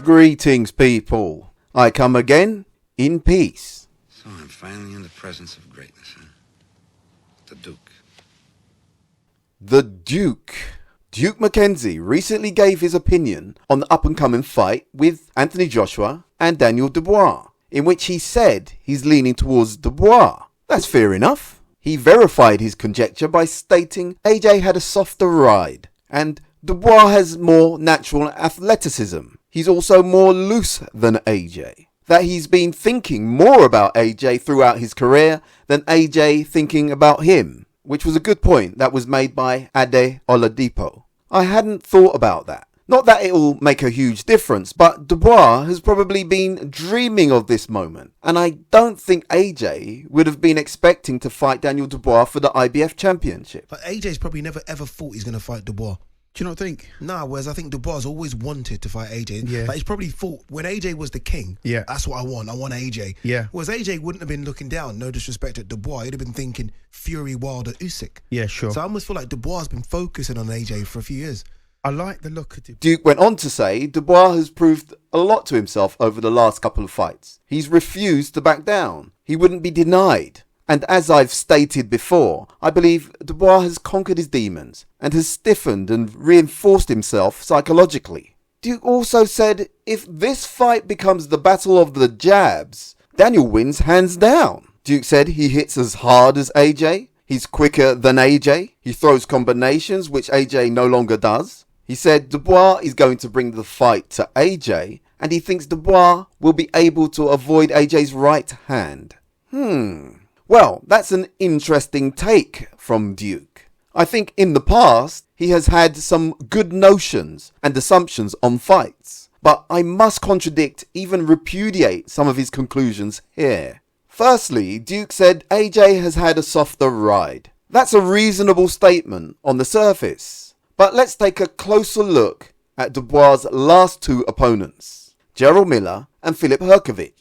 Greetings, people. I come again in peace. So I'm finally in the presence of greatness, huh? The Duke. The Duke. Duke Mackenzie recently gave his opinion on the up-and-coming fight with Anthony Joshua and Daniel Dubois, in which he said he's leaning towards Dubois. That's fair enough. He verified his conjecture by stating AJ had a softer ride, and Dubois has more natural athleticism. He's also more loose than AJ. That he's been thinking more about AJ throughout his career than AJ thinking about him, which was a good point that was made by Ade Oladipo. I hadn't thought about that. Not that it'll make a huge difference, but Dubois has probably been dreaming of this moment, and I don't think AJ would have been expecting to fight Daniel Dubois for the IBF championship. But AJ's probably never ever thought he's going to fight Dubois. Do you not think? Nah, whereas I think Dubois always wanted to fight AJ. Yeah. Like he's probably thought when AJ was the king, Yeah. that's what I want. I want AJ. Yeah. Whereas AJ wouldn't have been looking down, no disrespect at Dubois. He'd have been thinking Fury, Wilder, Usyk. Yeah, sure. So I almost feel like Dubois has been focusing on AJ for a few years. I like the look of it. Duke went on to say Dubois has proved a lot to himself over the last couple of fights. He's refused to back down. He wouldn't be denied. And as I've stated before, I believe Dubois has conquered his demons and has stiffened and reinforced himself psychologically. Duke also said if this fight becomes the battle of the jabs, Daniel wins hands down. Duke said he hits as hard as AJ, he's quicker than AJ, he throws combinations which AJ no longer does. He said Dubois is going to bring the fight to AJ, and he thinks Dubois will be able to avoid AJ's right hand. Well, that's an interesting take from Duke. I think in the past, he has had some good notions and assumptions on fights, but I must contradict, even repudiate some of his conclusions here. Firstly, Duke said AJ has had a softer ride. That's a reasonable statement on the surface, but let's take a closer look at Dubois' last two opponents, Gerald Miller and Filip Hrgović.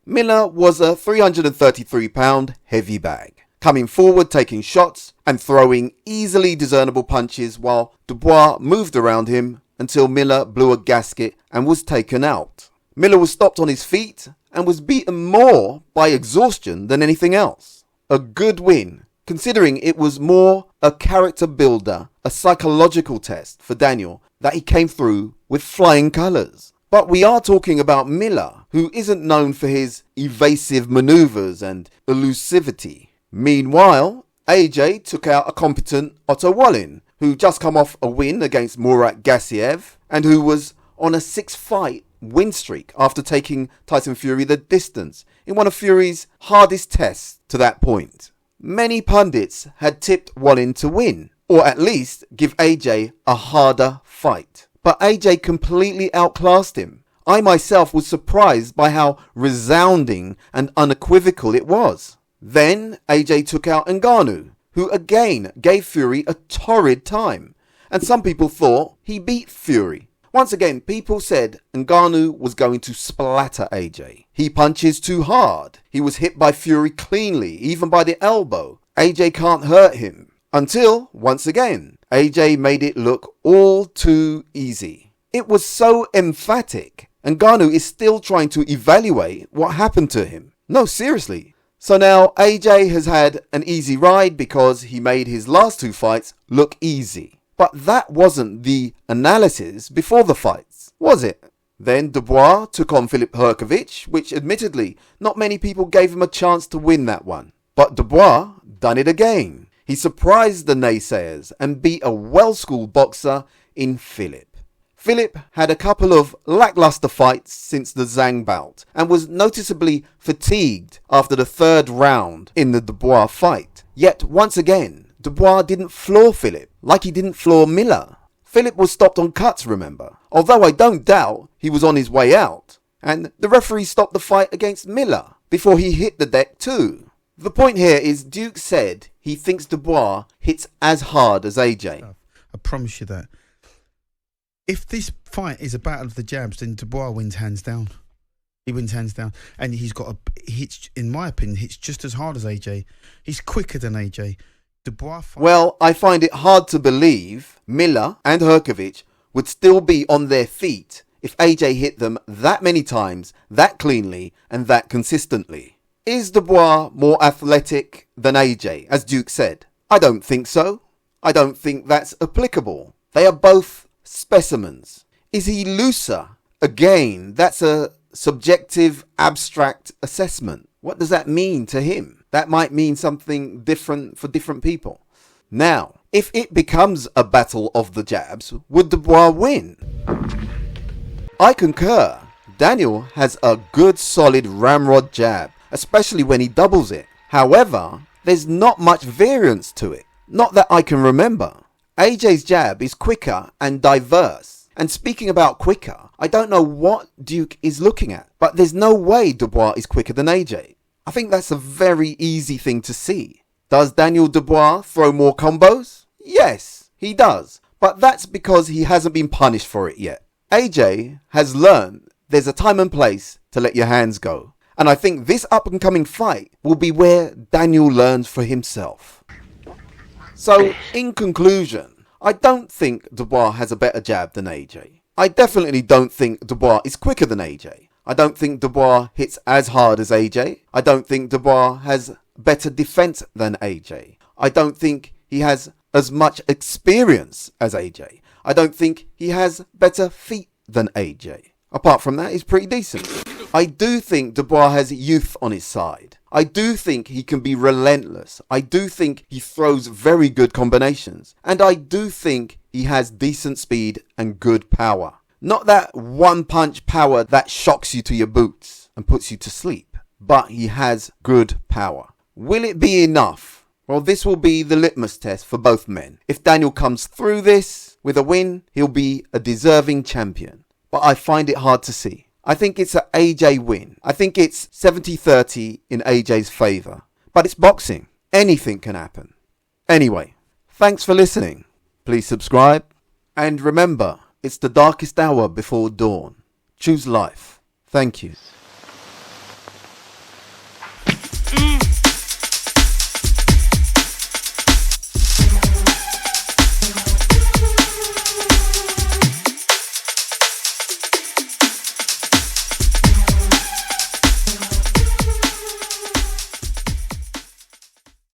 Miller was a 333-pound heavy bag, coming forward taking shots and throwing easily discernible punches while Dubois moved around him until Miller blew a gasket and was taken out. Miller was stopped on his feet and was beaten more by exhaustion than anything else. A good win, considering it was more a character builder, a psychological test for Daniel that he came through with flying colours. But we are talking about Miller, who isn't known for his evasive manoeuvres and elusivity. Meanwhile, AJ took out a competent Otto Wallin, who just come off a win against Murat Gassiev, and who was on a 6-fight win streak after taking Tyson Fury the distance in one of Fury's hardest tests to that point. Many pundits had tipped Wallin to win, or at least give AJ a harder fight. But AJ completely outclassed him. I myself was surprised by how resounding and unequivocal it was. Then AJ took out Ngannou, who again gave Fury a torrid time, and some people thought he beat Fury. Once again, people said Ngannou was going to splatter AJ. He punches too hard. He was hit by Fury cleanly, even by the elbow. AJ can't hurt him. Until, once again, AJ made it look all too easy. It was so emphatic. Ngannou is still trying to evaluate what happened to him. No, seriously. So now AJ has had an easy ride because he made his last two fights look easy. But that wasn't the analysis before the fights, was it? Then Dubois took on Filip Hrgović, which admittedly not many people gave him a chance to win that one. But Dubois done it again. He surprised the naysayers and beat a well-schooled boxer in Filip. Filip had a couple of lackluster fights since the Zhang bout and was noticeably fatigued after the third round in the Dubois fight. Yet once again, Dubois didn't floor Filip like he didn't floor Miller. Filip was stopped on cuts, remember, although I don't doubt he was on his way out. And the referee stopped the fight against Miller before he hit the deck too. The point here is Duke said he thinks Dubois hits as hard as AJ. I promise you that. If this fight is a battle of the jabs, then Dubois wins hands down. He wins hands down. And he's got in my opinion, hits just as hard as AJ. He's quicker than AJ. Dubois... Well, I find it hard to believe Miller and Herkovic would still be on their feet if AJ hit them that many times, that cleanly, and that consistently. Is Dubois more athletic than AJ, as Duke said? I don't think so. I don't think that's applicable. They are both specimens. Is he looser? Again, that's a subjective, abstract assessment. What does that mean to him? That might mean something different for different people. Now, if it becomes a battle of the jabs, would Dubois win? I concur. Daniel has a good solid ramrod jab, especially when he doubles it. However, there's not much variance to it. Not that I can remember. AJ's jab is quicker and diverse. And speaking about quicker, I don't know what Duke is looking at, but there's no way Dubois is quicker than AJ. I think that's a very easy thing to see. Does Daniel Dubois throw more combos? Yes, he does. But that's because he hasn't been punished for it yet. AJ has learned there's a time and place to let your hands go. And I think this up and coming fight will be where Daniel learns for himself. So, in conclusion, I don't think Dubois has a better jab than AJ. I definitely don't think Dubois is quicker than AJ. I don't think Dubois hits as hard as AJ. I don't think Dubois has better defense than AJ. I don't think he has as much experience as AJ. I don't think he has better feet than AJ. Apart from that, he's pretty decent. I do think Dubois has youth on his side. I do think he can be relentless. I do think he throws very good combinations. And I do think he has decent speed and good power. Not that one punch power that shocks you to your boots and puts you to sleep. But he has good power. Will it be enough? Well, this will be the litmus test for both men. If Daniel comes through this with a win, he'll be a deserving champion. But I find it hard to see. I think it's an AJ win. I think it's 70-30 in AJ's favour. But it's boxing. Anything can happen. Anyway, thanks for listening. Please subscribe. And remember, it's the darkest hour before dawn. Choose life. Thank you.